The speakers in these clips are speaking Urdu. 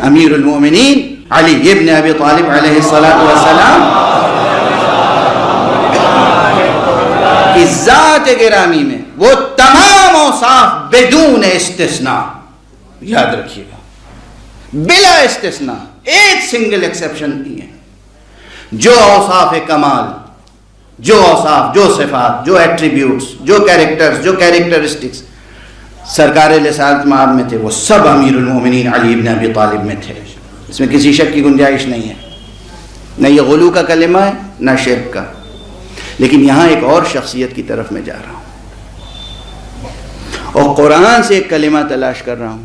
امیر المومنین علی ابن ابی طالب علیہ السلام کی ذات گرامی میں وہ تمام اوصاف بدون استثناء، یاد رکھیے گا، بلا استثناء، ایک سنگل ایکسیپشن نہیں ہے، جو اوصاف کمال، جو اوصاف، جو صفات، جو ایٹریبیوٹس، جو کیریکٹرز، جو کیریکٹرسٹکس سرکار رسالت مآب میں تھے، وہ سب امیر المومنین علی ابن ابی طالب میں تھے. اس میں کسی شک کی گنجائش نہیں ہے، نہ یہ غلو کا کلمہ ہے نہ شرک کا. لیکن یہاں ایک اور شخصیت کی طرف میں جا رہا ہوں اور قرآن سے ایک کلمہ تلاش کر رہا ہوں.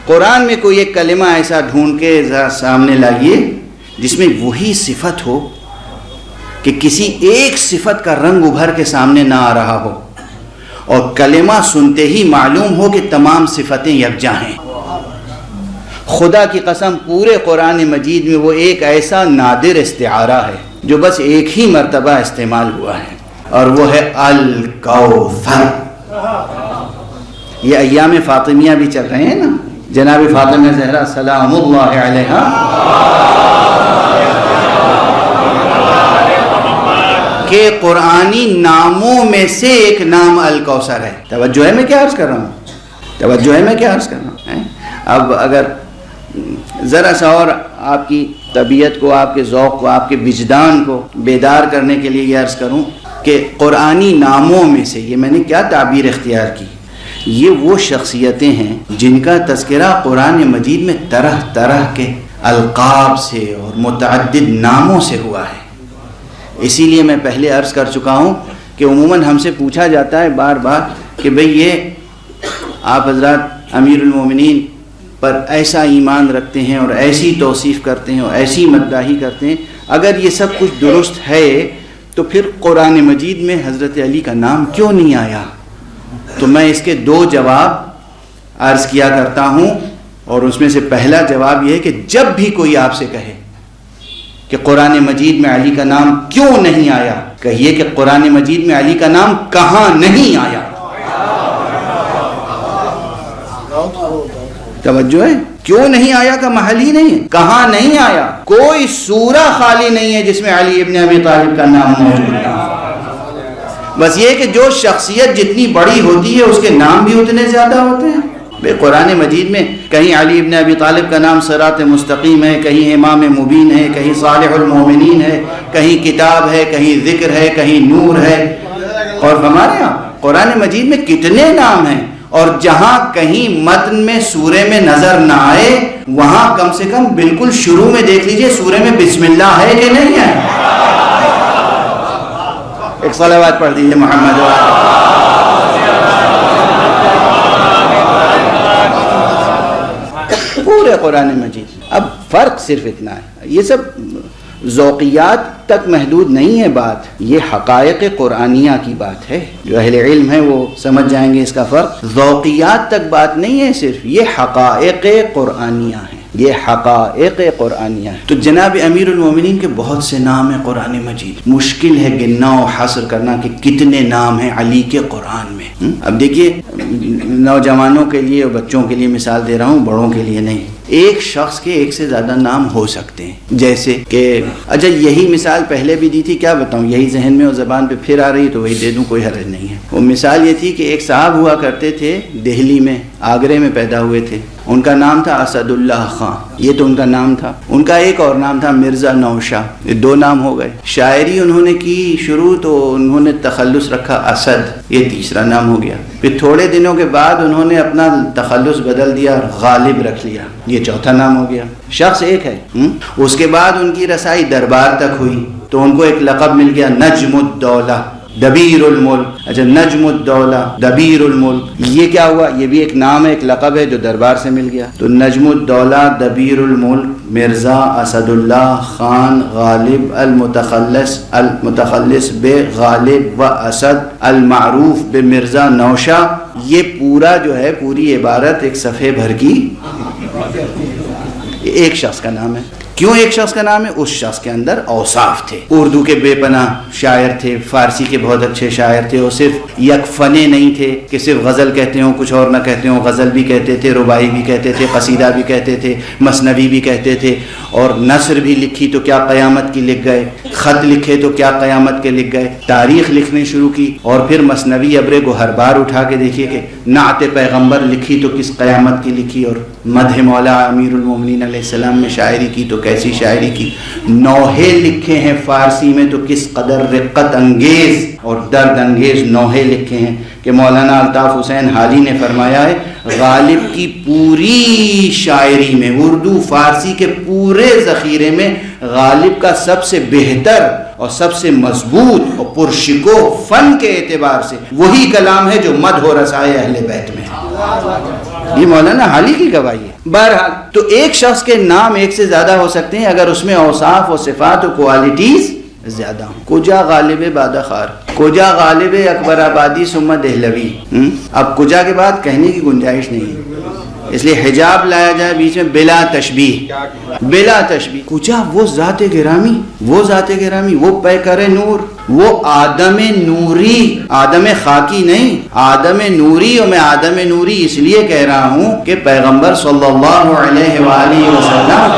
قرآن میں کوئی ایک کلمہ ایسا ڈھونڈ کے سامنے لائیے جس میں وہی صفت ہو کہ کسی ایک صفت کا رنگ ابھر کے سامنے نہ آ رہا ہو اور کلمہ سنتے ہی معلوم ہو کہ تمام صفتیں یکجا ہیں. خدا کی قسم پورے قرآن مجید میں وہ ایک ایسا نادر استعارہ ہے جو بس ایک ہی مرتبہ استعمال ہوا ہے، اور وہ ہے الکوثر. یہ ایام فاطمیہ بھی چل رہے ہیں نا، جناب فاطمہ زہرا سلام اللہ علیہا کہ قرآنی ناموں میں سے ایک نام الکوثر ہے. توجہ ہے میں کیا عرض کر رہا ہوں؟ توجہ ہے میں کیا عرض کر رہا ہوں؟ اب اگر ذرا سا اور آپ کی طبیعت کو، آپ کے ذوق کو، آپ کے وجدان کو بیدار کرنے کے لیے یہ عرض کروں کہ قرآنی ناموں میں سے، یہ میں نے کیا تعبیر اختیار کی، یہ وہ شخصیتیں ہیں جن کا تذکرہ قرآن مجید میں طرح طرح کے القاب سے اور متعدد ناموں سے ہوا ہے. اسی لیے میں پہلے عرض کر چکا ہوں کہ عموماً ہم سے پوچھا جاتا ہے بار بار کہ بھئی یہ آپ حضرات امیر المومنین پر ایسا ایمان رکھتے ہیں اور ایسی توصیف کرتے ہیں اور ایسی مداحی کرتے ہیں، اگر یہ سب کچھ درست ہے تو پھر قرآن مجید میں حضرت علی کا نام کیوں نہیں آیا؟ تو میں اس کے دو جواب عرض کیا کرتا ہوں، اور اس میں سے پہلا جواب یہ ہے کہ جب بھی کوئی آپ سے کہے کہ قرآن مجید میں علی کا نام کیوں نہیں آیا، کہیے کہ قرآن مجید میں علی کا نام کہاں نہیں آیا. توجہ ہے، کیوں نہیں آیا کا محل ہی نہیں ہے، کہاں نہیں آیا. کوئی سورہ خالی نہیں ہے جس میں علی ابن ابی طالب کا نام موجود ہے. بس یہ کہ جو شخصیت جتنی بڑی ہوتی ہے اس کے نام بھی اتنے زیادہ ہوتے ہیں. قرآن مجید میں کہیں علی ابن ابی طالب کا نام صراط مستقیم ہے، کہیں امام مبین ہے، کہیں صالح المومنین ہے، کہیں کتاب ہے، کہیں ذکر ہے، کہیں نور ہے. اور ہمارے یہاں قرآن مجید میں کتنے نام ہیں، اور جہاں کہیں متن میں سورے میں نظر نہ آئے وہاں کم سے کم بالکل شروع میں دیکھ لیجئے سورے میں بسم اللہ ہے کہ نہیں ہے. ایک صلوات پڑھ دیجئے محمد پورے قرآن مجید. اب فرق صرف اتنا ہے، یہ سب ذوقیات تک محدود نہیں ہے بات، یہ حقائق قرآنیہ کی بات ہے. جو اہل علم ہیں وہ سمجھ جائیں گے اس کا فرق. ذوقیات تک بات نہیں ہے صرف، یہ حقائق قرآنیہ ہیں، یہ حقائق قرآنیہ ہیں. تو جناب امیر المومنین کے بہت سے نام ہیں قرآن مجید، مشکل ہے گننا و حصر کرنا کہ کتنے نام ہیں علی کے قرآن میں. اب دیکھیے، نوجوانوں کے لیے اور بچوں کے لیے مثال دے رہا ہوں، بڑوں کے لیے نہیں. ایک شخص کے ایک سے زیادہ نام ہو سکتے ہیں، جیسے کہ اچھا یہی مثال پہلے بھی دی تھی، کیا بتاؤں، یہی ذہن میں اور زبان پہ پھر آ رہی تو وہی دے دوں، کوئی حرج نہیں ہے. وہ مثال یہ تھی کہ ایک صاحب ہوا کرتے تھے دہلی میں، آگرے میں پیدا ہوئے تھے. ان کا نام تھا اسد اللہ خان، یہ تو ان کا نام تھا. ان کا ایک اور نام تھا مرزا نوشاہ. یہ دو نام ہو گئے. شاعری انہوں نے کی شروع تو انہوں نے تخلص رکھا اسد، یہ تیسرا نام ہو گیا. پھر تھوڑے دنوں کے بعد انہوں نے اپنا تخلص بدل دیا اور غالب رکھ لیا، یہ چوتھا نام ہو گیا. شخص ایک ہے. اس کے بعد ان کی رسائی دربار تک ہوئی تو ان کو ایک لقب مل گیا نجم الدولہ، دبیر الملک. اچھا نجم الدولہ، دبیر الملک، یہ کیا ہوا؟ یہ بھی ایک نام ہے، ایک لقب ہے جو دربار سے مل گیا. تو نجم الدولہ، دبیر الملک، مرزا اسد اللہ خان، غالب، المتخلص بے غالب و اسد، المعروف بے مرزا نوشا. یہ پورا جو ہے، پوری عبارت ایک صفحے بھر کی ایک شخص کا نام ہے. کیوں ایک شخص کا نام ہے؟ اس شخص کے اندر اوصاف تھے. اردو کے بے پناہ شاعر تھے، فارسی کے بہت اچھے شاعر تھے. وہ صرف یک فنے نہیں تھے کہ صرف غزل کہتے ہوں کچھ اور نہ کہتے ہوں. غزل بھی کہتے تھے، رباعی بھی کہتے تھے، قصیدہ بھی کہتے تھے، مثنوی بھی کہتے تھے، اور نثر بھی لکھی تو کیا قیامت کی لکھ گئے، خط لکھے تو کیا قیامت کے لکھ گئے، تاریخ لکھنے شروع کی، اور پھر مثنوی ابر گوہربار اٹھا کے دیکھیے کہ نعت پیغمبر لکھی تو کس قیامت کی لکھی، اور مدح مولا امیر المومنین علیہ السلام میں شاعری کی تو کیسی شاعری کی. نوحے لکھے ہیں فارسی میں تو کس قدر رقت انگیز اور درد انگیز نوحے لکھے ہیں کہ مولانا الطاف حسین حالی نے فرمایا ہے غالب کی پوری شاعری میں، اردو فارسی کے پورے ذخیرے میں غالب کا سب سے بہتر اور سب سے مضبوط اور پرشکو فن کے اعتبار سے وہی کلام ہے جو مدح و رسائے اہل بیت میں ہے. یہ مولانا حالی کی گواہی ہے. بہرحال تو ایک شخص کے نام ایک سے زیادہ ہو سکتے ہیں اگر اس میں اوصاف و صفات و کوالٹیز زیادہ ہوں. کجا غالب بادخار، کجا غالب اکبر آبادی ثم دہلوی. اب کجا کے بعد کہنے کی گنجائش نہیں ہے، اس لیے حجاب لایا جائے بیچ میں بلا تشبیہ. بلا تشبیہ کجا وہ ذات گرامی، وہ ذات گرامی، وہ پیکر نور، وہ آدم نوری، آدم خاکی نہیں، آدم نوری. اور میں آدم نوری اس لیے کہہ رہا ہوں کہ پیغمبر صلی اللہ علیہ وآلہ وسلم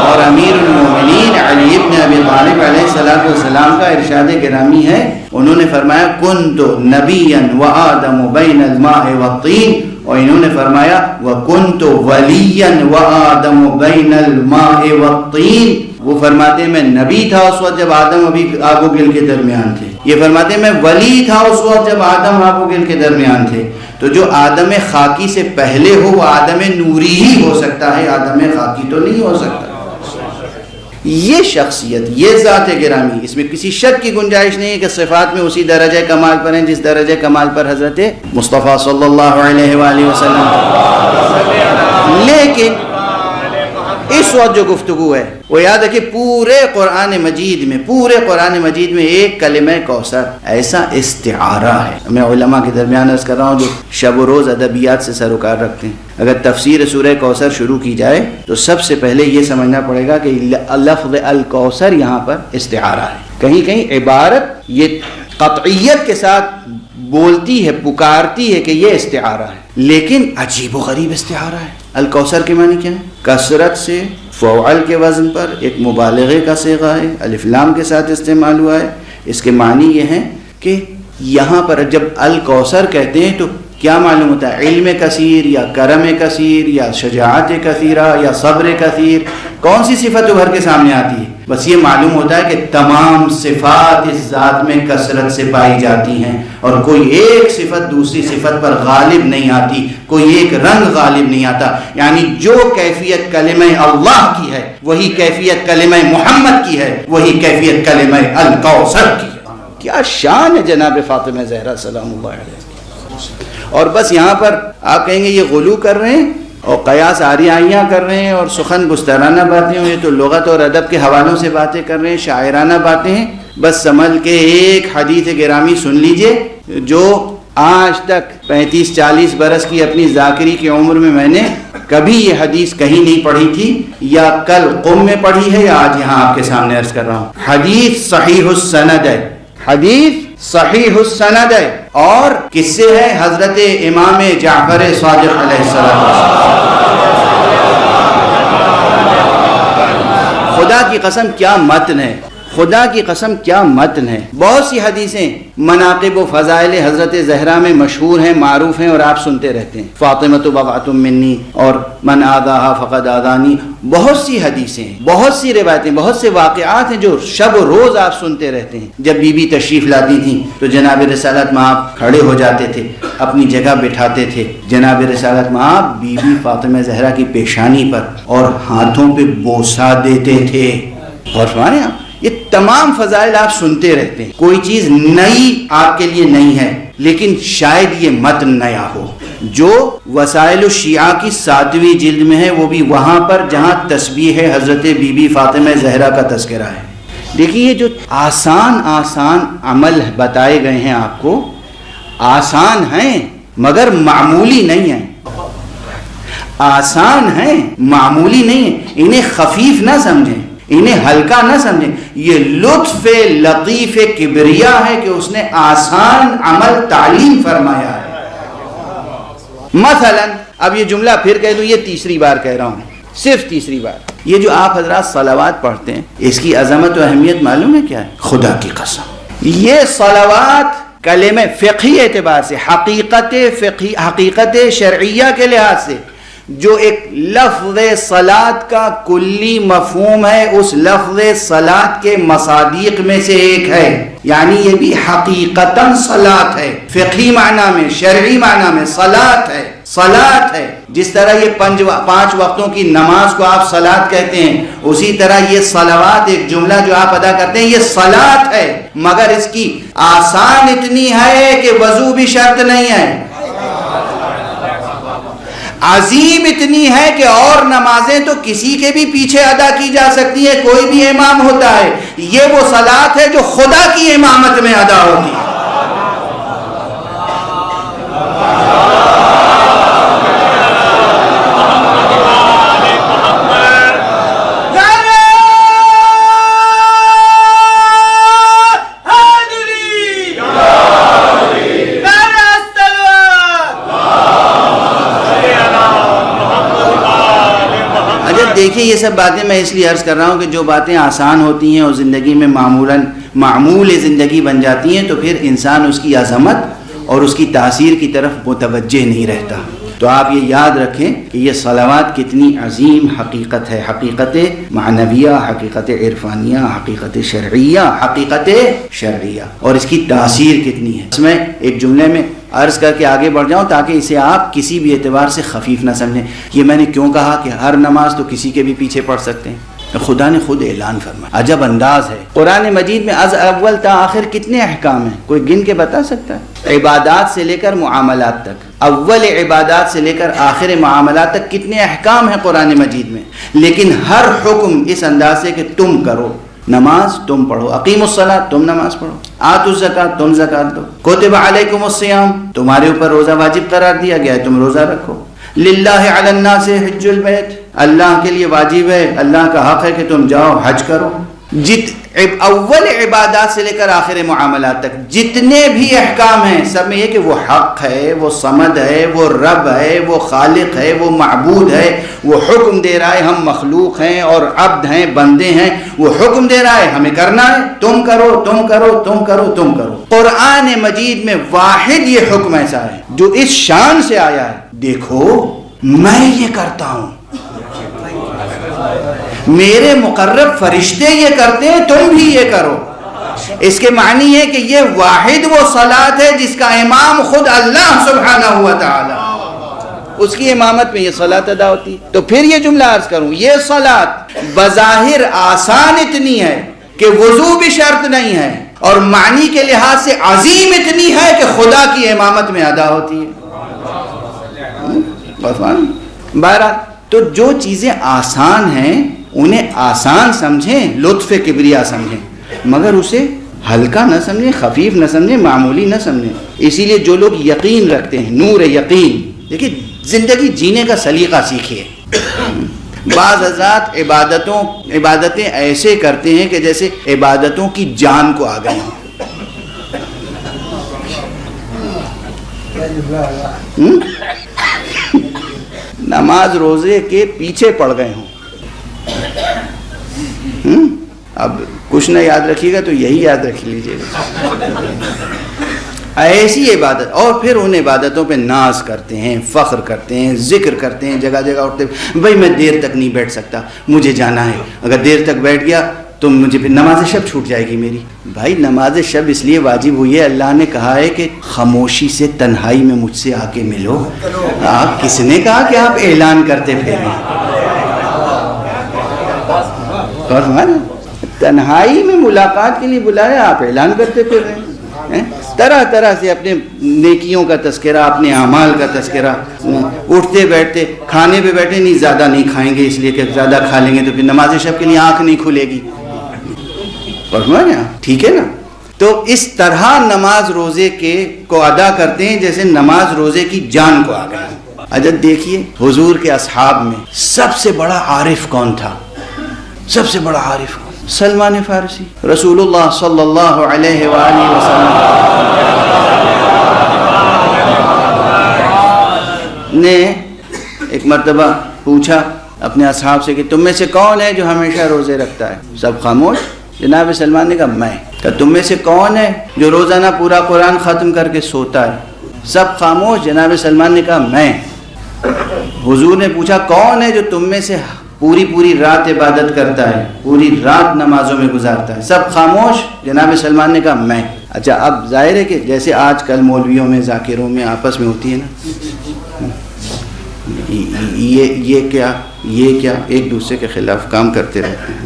اور امیر المومنین علی ابن ابی طالب علیہ السلام کا ارشاد گرامی ہے. انہوں نے فرمایا کنت نبیا وآدم بین الماء والطین، اور انہوں نے فرمایا وکنت ولیا وآدم بین الماء والطین. وہ فرماتے ہیں میں نبی تھا اس وقت جب آدم ابھی آگ و گل کے درمیان تھے. یہ فرماتے ہیں میں ولی تھا اس وقت جب آدم آگ و گل کے درمیان تھے. تو جو آدم خاکی سے پہلے ہو وہ آدم نوری ہی ہو سکتا ہے، آدم خاکی تو نہیں ہو سکتا. یہ شخصیت، یہ ذات گرامی، اس میں کسی شک کی گنجائش نہیں ہے کہ صفات میں اسی درجہ کمال پر ہیں جس درجہ کمال پر حضرت مصطفیٰ صلی اللہ علیہ وآلہ وسلم. لیکن اس وقت جو گفتگو ہے وہ یاد ہے کہ پورے قرآن مجید میں ایک کلمہ کوثر ایسا استعارہ ہے. میں علماء کے درمیان عرض کر رہا ہوں جو شب و روز ادبیات سے سروکار رکھتے ہیں، اگر تفسیر سورہ کوثر شروع کی جائے تو سب سے پہلے یہ سمجھنا پڑے گا کہ لفظ الکوثر یہاں پر استعارہ ہے. کہیں کہیں عبارت یہ قطعیت کے ساتھ بولتی ہے، پکارتی ہے کہ یہ استعارہ ہے، لیکن عجیب و غریب استعارہ ہے. الکوثر کے معنی کیا ہے؟ کثرت سے فعل کے وزن پر ایک مبالغے کا صیغہ ہے، الف لام کے ساتھ استعمال ہوا ہے. اس کے معنی یہ ہیں کہ یہاں پر جب الکوثر کہتے ہیں تو کیا معلوم ہوتا ہے؟ علم کثیر یا کرم کثیر یا شجاعت کثیرہ یا صبر کثیر. کون سی صفت ابھر کے سامنے آتی ہے؟ بس یہ معلوم ہوتا ہے کہ تمام صفات اس ذات میں کثرت سے پائی جاتی ہیں اور کوئی ایک صفت دوسری صفت پر غالب نہیں آتی، کوئی ایک رنگ غالب نہیں آتا. یعنی جو کیفیت کلمہ اللہ کی ہے وہی کیفیت کلمہ محمد کی ہے، وہی کیفیت کلمہ الکوثر کی ہے. کیا شان ہے جناب فاطمہ زہرا سلام اللہ علیہ. اور بس یہاں پر آپ کہیں گے یہ غلو کر رہے ہیں اور قیاس آریائیاں کر رہے ہیں اور سخن گسترانہ باتیں ہوئی، تو لغت اور ادب کے حوالوں سے باتیں کر رہے ہیں، شاعرانہ باتیں ہیں. بس سنبھل کے ایک حدیث گرامی سن لیجئے جو آج تک 35-40 برس کی اپنی ذاکری کی عمر میں نے کبھی یہ حدیث کہیں نہیں پڑھی تھی، یا کل قم میں پڑھی ہے یا آج یہاں آپ کے سامنے عرض کر رہا ہوں. حدیث صحیح السند ہے، حدیث صحیح السند ہے، اور کس سے ہے؟ حضرت امام جعفر صادق علیہ السلام. خدا کی قسم کیا متن ہے، خدا کی قسم کیا متن ہے. بہت سی حدیثیں مناقب و فضائل حضرت زہرا میں مشہور ہیں، معروف ہیں، اور آپ سنتے رہتے ہیں. فاطمہ بضعۃ منی اور من آذاہا فقد آذانی. بہت سی حدیثیں ہیں، بہت سی روایتیں، بہت سے واقعات ہیں جو شب و روز آپ سنتے رہتے ہیں. جب بی بی تشریف لاتی تھیں تو جناب رسالت مآب کھڑے ہو جاتے تھے، اپنی جگہ بٹھاتے تھے. جناب رسالت مآب بی بی فاطمہ زہرا کی پیشانی پر اور ہاتھوں پہ بوسہ دیتے تھے. اور فرمائیں آپ یہ تمام فضائل آپ سنتے رہتے ہیں. کوئی چیز نئی آپ کے لیے نہیں ہے، لیکن شاید یہ متن نیا ہو. جو وسائل الشیعہ کی 7ویں جلد میں ہے وہ بھی وہاں پر جہاں تسبیح حضرت بی بی فاطمہ زہرا کا تذکرہ ہے. دیکھیے یہ جو آسان عمل بتائے گئے ہیں آپ کو، آسان ہیں مگر معمولی نہیں ہیں. آسان ہیں، معمولی نہیں ہیں، انہیں خفیف نہ سمجھیں، انہیں ہلکا نہ سمجھیں. یہ لطف لطیف کبریا ہے کہ اس نے آسان عمل تعلیم فرمایا ہے. مثلا اب یہ جملہ پھر کہہ دوں، یہ تیسری بار کہہ رہا ہوں، صرف تیسری بار. یہ جو آپ حضرات صلوات پڑھتے ہیں، اس کی عظمت و اہمیت معلوم ہے کیا ہے؟ خدا کی قسم یہ صلوات کلمہ فقہی اعتبار سے، حقیقت شرعیہ کے لحاظ سے جو ایک لفظ صلاۃ کا کلی مفہوم ہے، اس لفظ صلاۃ کے مصادیق میں سے ایک ہے. یعنی یہ بھی حقیقتاً صلاۃ ہے، فقہی معنی میں، شرعی معنی میں صلاۃ ہے. صلاۃ ہے. جس طرح یہ 5 وقتوں کی نماز کو آپ صلاۃ کہتے ہیں، اسی طرح یہ صلوات ایک جملہ جو آپ ادا کرتے ہیں یہ صلاۃ ہے. مگر اس کی آسان اتنی ہے کہ وضو بھی شرط نہیں ہے، عظیم اتنی ہے کہ اور نمازیں تو کسی کے بھی پیچھے ادا کی جا سکتی ہیں، کوئی بھی امام ہوتا ہے. یہ وہ صلاۃ ہے جو خدا کی امامت میں ادا ہوتی ہے. دیکھیے یہ سب باتیں میں اس لیے عرض کر رہا ہوں کہ جو باتیں آسان ہوتی ہیں اور زندگی میں معمول زندگی بن جاتی ہیں تو پھر انسان اس کی عظمت اور اس کی تاثیر کی طرف متوجہ نہیں رہتا. تو آپ یہ یاد رکھیں کہ یہ صلوات کتنی عظیم حقیقت ہے، حقیقت معنویہ، حقیقت عرفانیہ، حقیقت شرعیہ، اور اس کی تاثیر کتنی ہے. اس میں ایک جملے میں عرض کر کے آگے بڑھ جاؤں تاکہ اسے آپ کسی بھی اعتبار سے خفیف نہ سمجھیں. یہ میں نے کیوں کہا کہ ہر نماز تو کسی کے بھی پیچھے پڑھ سکتے ہیں. خدا نے خود اعلان فرمایا، عجب انداز ہے. قرآن مجید میں از اول تا آخر کتنے احکام ہیں؟ کوئی گن کے بتا سکتا ہے؟ عبادات سے لے کر معاملات تک، اول عبادات سے لے کر آخر معاملات تک کتنے احکام ہیں قرآن مجید میں. لیکن ہر حکم اس انداز سے کہ تم کرو، نماز تم پڑھو، اقیم الصلاۃ تم نماز پڑھو، آتوا الزکاۃ تم زکات دو، کتب علیکم الصیام تمہارے اوپر روزہ واجب قرار دیا گیا ہے تم روزہ رکھو، للہ علی الناس حج البیت اللہ کے لیے واجب ہے، اللہ کا حق ہے کہ تم جاؤ حج کرو. اول عبادات سے لے کر آخر معاملات تک جتنے بھی احکام ہیں سب میں یہ کہ وہ حق ہے، وہ صمد ہے، وہ رب ہے، وہ خالق ہے، وہ معبود ہے، وہ حکم دے رہا ہے. ہم مخلوق ہیں اور عبد ہیں، بندے ہیں، وہ حکم دے رہا ہے ہمیں کرنا ہے، تم کرو تم کرو تم کرو تم کرو. قرآن مجید میں واحد یہ حکم ایسا ہے جو اس شان سے آیا ہے، دیکھو میں یہ کرتا ہوں، میرے مقرب فرشتے یہ کرتے ہیں تم بھی یہ کرو. اس کے معنی ہے کہ یہ واحد وہ صلاۃ ہے جس کا امام خود اللہ سبحانہ ہوا تعالی، اس کی امامت میں یہ صلاۃ ادا ہوتی. تو پھر یہ جملہ عرض کروں، یہ صلاۃ بظاہر آسان اتنی ہے کہ وضو بھی شرط نہیں ہے، اور معنی کے لحاظ سے عظیم اتنی ہے کہ خدا کی امامت میں ادا ہوتی ہے. بہرحال تو جو چیزیں آسان ہیں انہیں آسان سمجھیں، لطف کبریا سمجھیں، مگر اسے ہلکا نہ سمجھیں، خفیف نہ سمجھیں، معمولی نہ سمجھیں. اسی لیے جو لوگ یقین رکھتے ہیں، نور یقین، دیکھیے زندگی جینے کا سلیقہ سیکھیے. بعض حضرات عبادتیں ایسے کرتے ہیں کہ جیسے عبادتوں کی جان کو آ گئے ہوں، نماز روزے کے پیچھے پڑ گئے ہوں. اب کچھ نہ یاد رکھیے گا تو یہی یاد رکھ لیجیے گا. ایسی عبادت، اور پھر ان عبادتوں پہ ناز کرتے ہیں، فخر کرتے ہیں، ذکر کرتے ہیں، جگہ جگہ اٹھتے بھائی میں دیر تک نہیں بیٹھ سکتا، مجھے جانا ہے، اگر دیر تک بیٹھ گیا تو مجھے پھر نماز شب چھوٹ جائے گی میری. بھائی نماز شب اس لیے واجب ہوئی ہے، اللہ نے کہا ہے کہ خاموشی سے تنہائی میں مجھ سے آ کے ملو. آپ کس نے کہا کہ آپ اعلان کرتے پھریں؟ تنہائی میں ملاقات کے لیے بلایا، آپ اعلان کرتے پھر رہے ہیں. طرح طرح سے اپنے نیکیوں کا تذکرہ، اپنے اعمال کا تذکرہ، اٹھتے بیٹھتے، کھانے پہ بیٹھے نہیں زیادہ نہیں کھائیں گے اس لیے کہ زیادہ کھا لیں گے تو پھر نماز شب کے لیے آنکھ نہیں کھلے گی. ٹھیک ہے نا. تو اس طرح نماز روزے کے کو ادا کرتے ہیں جیسے نماز روزے کی جان کو آ گئے. اچھا دیکھیے حضور کے اصحاب میں سب سے بڑا عارف کون تھا؟ سب سے بڑا عارف سلمان فارسی. رسول اللہ صلی اللہ علیہ وآلہ وسلم نے ایک مرتبہ پوچھا اپنے اصحاب سے کہ تم میں سے کون ہے جو ہمیشہ روزے رکھتا ہے؟ سب خاموش. جناب سلمان نے کہا میں. کہ تم میں سے کون ہے جو روزانہ پورا قرآن ختم کر کے سوتا ہے؟ سب خاموش. جناب سلمان نے کہا میں. حضور نے پوچھا کون ہے جو تم میں سے پوری رات عبادت کرتا ہے، پوری رات نمازوں میں گزارتا ہے؟ سب خاموش. جناب سلمان نے کہا میں. اچھا اب ظاہر ہے کہ جیسے آج کل مولویوں میں ذاکروں میں آپس میں ہوتی ہے نا، یہ کیا ایک دوسرے کے خلاف کام کرتے رہتے ہیں.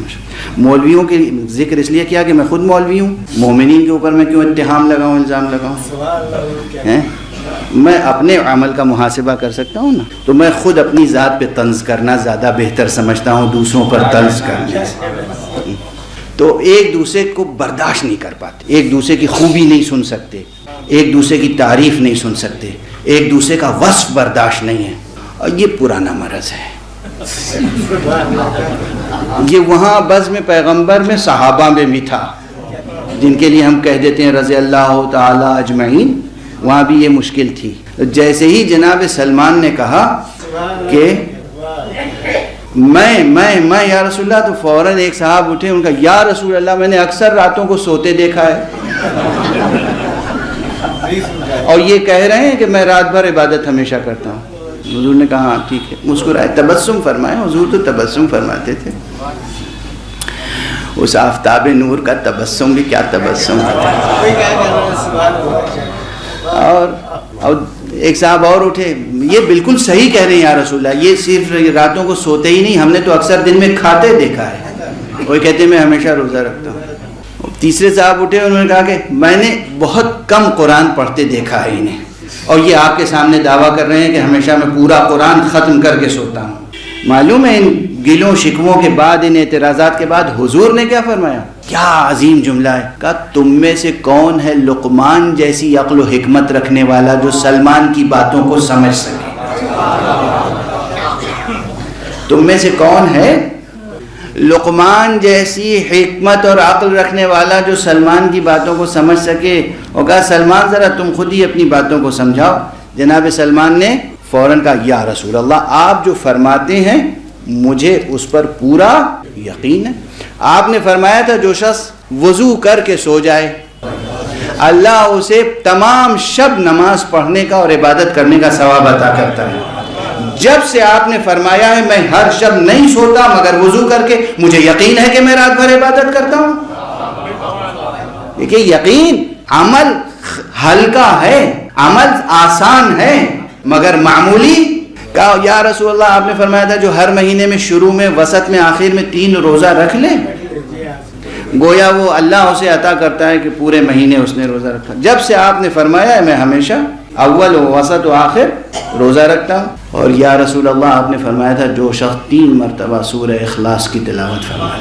مولویوں کے ذکر اس لیے کیا کہ میں خود مولوی ہوں. مومنین کے اوپر میں کیوں اتہام لگاؤں، الزام لگاؤں؟ میں اپنے عمل کا محاسبہ کر سکتا ہوں نا. تو میں خود اپنی ذات پہ طنز کرنا زیادہ بہتر سمجھتا ہوں دوسروں پر طنز کرنے سے. تو ایک دوسرے کو برداشت نہیں کر پاتے، ایک دوسرے کی خوبی نہیں سن سکتے، ایک دوسرے کی تعریف نہیں سن سکتے، ایک دوسرے کا وصف برداشت نہیں ہے. اور یہ پرانا مرض ہے. یہ وہاں بزم پیغمبر میں صحابہ میں بھی تھا، جن کے لیے ہم کہہ دیتے ہیں رضی اللہ تعالی اجمعین. وہاں بھی یہ مشکل تھی. جیسے ہی جناب سلمان نے کہا کہ میں یا رسول اللہ، تو فوراً ایک صاحب اٹھے، ان کا یا رسول اللہ میں نے اکثر راتوں کو سوتے دیکھا ہے اور یہ کہہ رہے ہیں کہ میں رات بھر عبادت ہمیشہ کرتا ہوں. حضور نے کہا ہاں ٹھیک ہے. مسکرائے، تبسم فرمائے. حضور تو تبسم فرماتے تھے. اس آفتاب نور کا تبسم بھی کیا تبسم تھا. اور ایک صاحب اور اٹھے، یہ بالکل صحیح کہہ رہے ہیں یا رسول اللہ، یہ صرف راتوں کو سوتے ہی نہیں، ہم نے تو اکثر دن میں کھاتے دیکھا ہے. وہی کہتے ہیں میں ہمیشہ روزہ رکھتا ہوں. تیسرے صاحب اٹھے، انہوں نے کہا کہ میں نے بہت کم قرآن پڑھتے دیکھا ہے انہیں، اور یہ آپ کے سامنے دعویٰ کر رہے ہیں کہ ہمیشہ میں پورا قرآن ختم کر کے سوتا ہوں. معلوم ہے ان گلوں شکووں کے بعد، ان اعتراضات کے بعد حضور نے کیا فرمایا؟ کیا عظیم جملہ ہے. کہا تم میں سے کون ہے لقمان جیسی عقل و حکمت رکھنے والا جو سلمان کی باتوں کو سمجھ سکے؟ تم میں سے کون ہے لقمان جیسی حکمت اور عقل رکھنے والا جو سلمان کی باتوں کو سمجھ سکے؟ اور کہا سلمان ذرا تم خود ہی اپنی باتوں کو سمجھاؤ. جناب سلمان نے فوراً کہا یا رسول اللہ، آپ جو فرماتے ہیں مجھے اس پر پورا یقین ہے. آپ نے فرمایا تھا جو شخص وضو کر کے سو جائے اللہ اسے تمام شب نماز پڑھنے کا اور عبادت کرنے کا ثواب عطا کرتا ہے. جب سے آپ نے فرمایا ہے میں ہر شب نہیں سوتا مگر وضو کر کے، مجھے یقین ہے کہ میں رات بھر عبادت کرتا ہوں. دیکھیے یقین عمل ہلکا ہے، عمل آسان ہے مگر معمولی. کہا یا رسول اللہ آپ نے فرمایا تھا جو ہر مہینے میں شروع میں، وسط میں، آخر میں 3 روزہ رکھ لے، گویا وہ اللہ اسے عطا کرتا ہے کہ پورے مہینے اس نے روزہ رکھا. جب سے آپ نے فرمایا ہے میں ہمیشہ اول و وسط و آخر روزہ رکھتا ہوں. اور یا رسول اللہ آپ نے فرمایا تھا جو شخص 3 مرتبہ سورہ اخلاص کی تلاوت فرمائے،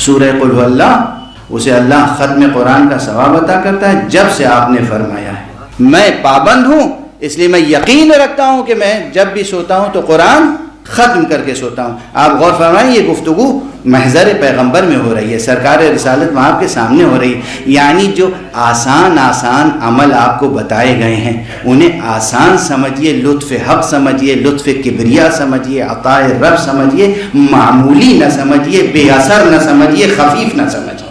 سورہ قل هو اللہ، اسے اللہ ختم قرآن کا ثواب عطا کرتا ہے. جب سے آپ نے فرمایا ہے میں پابند ہوں، اس لیے میں یقین رکھتا ہوں کہ میں جب بھی سوتا ہوں تو قرآن ختم کر کے سوتا ہوں. آپ غور فرمائیں یہ گفتگو محضر پیغمبر میں ہو رہی ہے، سرکار رسالت وہاں آپ کے سامنے ہو رہی ہے. یعنی جو آسان عمل آپ کو بتائے گئے ہیں انہیں آسان سمجھیے، لطف حق سمجھیے، لطف کبریا سمجھیے، عطاء رب سمجھیے، معمولی نہ سمجھیے، بے اثر نہ سمجھیے، خفیف نہ سمجھیے.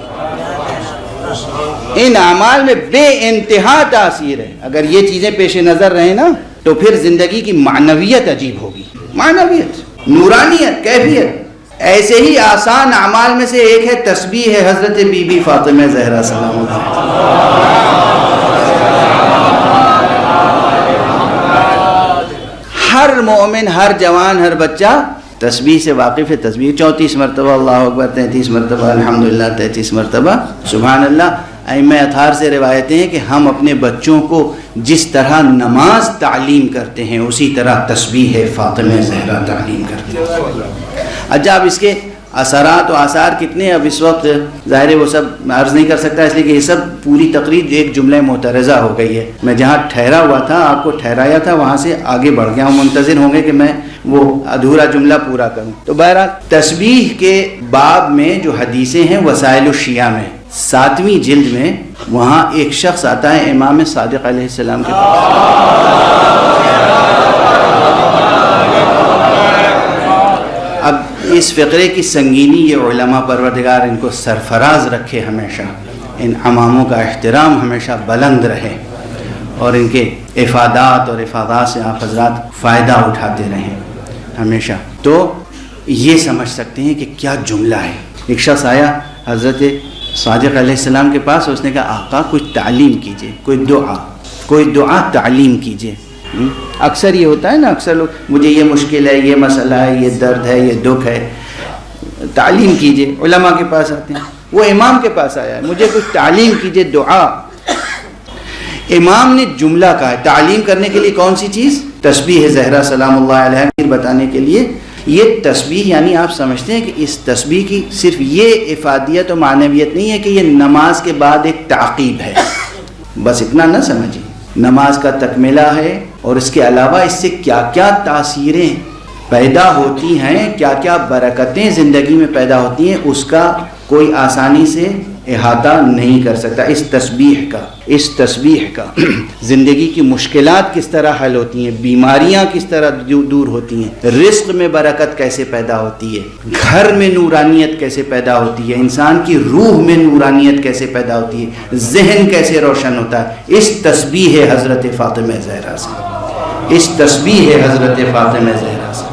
ان اعمال میں بے انتہا تاثیر ہے. اگر یہ چیزیں پیش نظر رہیں نا تو پھر زندگی کی معنویت عجیب ہوگی، معنویت، نورانیت، کیفیت. ایسے ہی آسان اعمال میں سے ایک ہے تسبیح ہے حضرت بی بی فاطمہ زہرا سلام اللہ. ہر مومن، ہر جوان، ہر بچہ تسبیح سے واقف ہے. تسبیح 34 مرتبہ اللہ اکبر، 33 مرتبہ الحمدللہ، 33 مرتبہ سبحان اللہ. ائمہ اطہار سے روایتیں ہیں کہ ہم اپنے بچوں کو جس طرح نماز تعلیم کرتے ہیں اسی طرح تسبیح فاطمہ زہرا تعلیم کرتے ہیں. اچھا اب اس کے اثرات و آثار کتنے اب اس وقت ظاہر ہے وہ سب عرض نہیں کر سکتا، اس لیے کہ یہ سب پوری تقریر ایک جملہ معترضہ ہو گئی ہے. میں جہاں ٹھہرا ہوا تھا آپ کو ٹھہرایا تھا وہاں سے آگے بڑھ گیا ہوں، منتظر ہوں گے کہ میں وہ ادھورا جملہ پورا کروں. تو بہرحال تسبیح کے باب میں جو حدیثیں ہیں وسائل الشیعہ میں 7ویں جلد میں، وہاں ایک شخص آتا ہے امام صادق علیہ السلام کے پاس. اب اس فقرے کی سنگینی یہ علماء پروردگار ان کو سرفراز رکھے، ہمیشہ ان اماموں کا احترام ہمیشہ بلند رہے اور ان کے افادات اور افادات سے آپ حضرات فائدہ اٹھاتے رہیں ہمیشہ. تو یہ سمجھ سکتے ہیں کہ کیا جملہ ہے. ایک شخص آیا حضرت صادق علیہ السلام کے پاس، اس نے کہا آقا کچھ تعلیم کیجئے، کوئی دعا تعلیم کیجئے. اکثر یہ ہوتا ہے نا، اکثر لوگ مجھے یہ مشکل ہے، یہ مسئلہ ہے، یہ درد ہے، یہ دکھ ہے، تعلیم کیجئے. علماء کے پاس آتے ہیں. وہ امام کے پاس آیا ہے، مجھے کچھ تعلیم کیجئے، دعا. امام نے جملہ کہا ہے تعلیم کرنے کے لیے. کون سی چیز؟ تسبیح زہرا سلام اللہ علیہ بتانے کے لیے. یہ تسبیح یعنی آپ سمجھتے ہیں کہ اس تسبیح کی صرف یہ افادیت و معنویت نہیں ہے کہ یہ نماز کے بعد ایک تعقیب ہے، بس اتنا نہ سمجھیں. نماز کا تکملہ ہے اور اس کے علاوہ اس سے کیا کیا تاثیریں پیدا ہوتی ہیں، کیا کیا برکتیں زندگی میں پیدا ہوتی ہیں، اس کا کوئی آسانی سے احاطہ نہیں کر سکتا. اس تسبیح کا زندگی کی مشکلات کس طرح حل ہوتی ہیں، بیماریاں کس طرح دور ہوتی ہیں، رزق میں برکت کیسے پیدا ہوتی ہے، گھر میں نورانیت کیسے پیدا ہوتی ہے، انسان کی روح میں نورانیت کیسے پیدا ہوتی ہے، ذہن کیسے روشن ہوتا ہے. اس تسبیح حضرت فاطمہ زہرا سے، اس تسبیح حضرت فاطمہ زہرا سے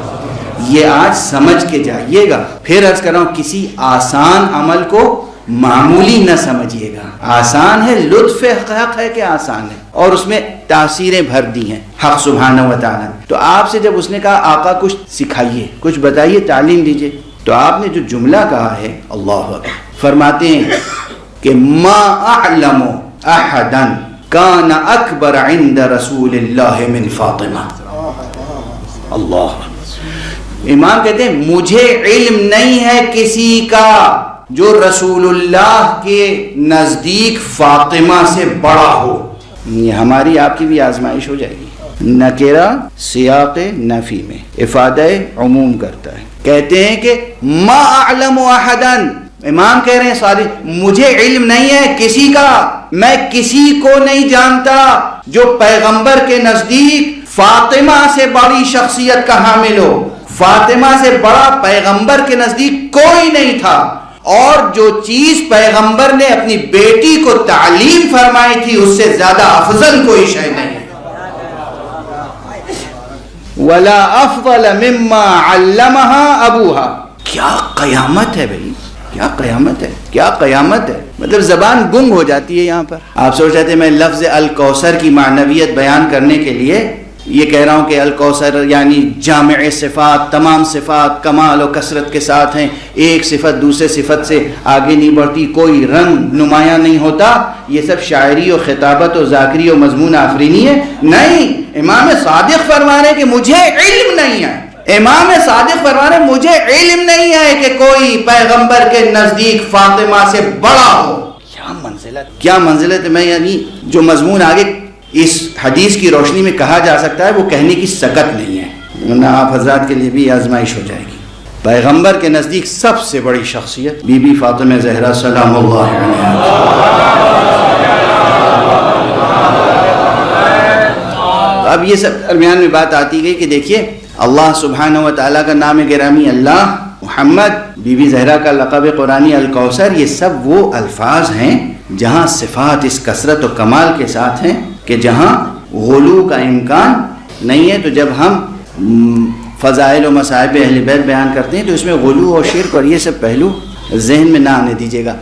یہ آج سمجھ کے جائیے گا. پھر عرض کر رہا ہوں کسی آسان عمل کو معمولی نہ سمجھیے گا. آسان ہے، لطف حق ہے کہ آسان ہے، اور اس میں تاثیریں بھر دی ہیں حق سبحانہ و تعالیٰ. تو آپ سے جب اس نے کہا آقا کچھ سکھائیے، کچھ بتائیے، تعلیم دیجئے، تو آپ نے جو جملہ کہا ہے اللہ اکبر. فرماتے ہیں کہ ما اعلم احدا کان اکبر عند رسول اللہ من فاطمہ. اللہ. امام کہتے ہیں مجھے علم نہیں ہے کسی کا جو رسول اللہ کے نزدیک فاطمہ سے بڑا ہو. یہ ہماری آپ کی بھی آزمائش ہو جائے گی. نکرہ سیاق نفی میں افادہ عموم کرتا ہے. کہتے ہیں کہ ما اعلم احدا، امام کہہ رہے ہیں سارے مجھے علم نہیں ہے کسی کا، میں کسی کو نہیں جانتا جو پیغمبر کے نزدیک فاطمہ سے بڑی شخصیت کا حامل ہو. فاطمہ سے بڑا پیغمبر کے نزدیک کوئی نہیں تھا، اور جو چیز پیغمبر نے اپنی بیٹی کو تعلیم فرمائی تھی اس سے زیادہ افضل کوئی شے نہیں. ولا افضل مما علمها ابوها. کیا قیامت ہے بھائی، کیا قیامت ہے، کیا قیامت ہے. مطلب زبان گنگ ہو جاتی ہے. یہاں پر آپ سوچ رہے تھے میں لفظ الکوثر کی معنویت بیان کرنے کے لیے یہ کہہ رہا ہوں کہ الکوثر یعنی جامع صفات، تمام صفات کمال و کثرت کے ساتھ ہیں، ایک صفت دوسرے صفت سے آگے نہیں بڑھتی، کوئی رنگ نمایاں نہیں ہوتا. یہ سب شاعری و خطابت و ذاکری و مضمون آفرینی ہے. نہیں، امام صادق فرما رہے کہ مجھے علم نہیں ہے. امام صادق فرما رہے مجھے علم نہیں ہے کہ کوئی پیغمبر کے نزدیک فاطمہ سے بڑا ہو. کیا منزلت، کیا منزلت. میں یعنی جو مضمون آگے اس حدیث کی روشنی میں کہا جا سکتا ہے وہ کہنے کی سکت نہیں ہے، ورنہ آپ حضرات کے لیے بھی آزمائش ہو جائے گی. پیغمبر کے نزدیک سب سے بڑی شخصیت بی بی فاطمہ زہرا سلام اللہ علیہا. اب یہ سب درمیان میں بات آتی گئی کہ دیکھیے اللہ سبحانہ و تعالیٰ کا نام گرامی اللہ، محمد، بی بی زہرا کا لقب قرآنی الکوثر، یہ سب وہ الفاظ ہیں جہاں صفات اس کثرت و کمال کے ساتھ ہیں کہ جہاں غلو کا امکان نہیں ہے. تو جب ہم فضائل و مصائب اہل بیت بیان کرتے ہیں تو اس میں غلو اور شرک اور یہ سب پہلو ذہن میں نہ آنے دیجیے گا.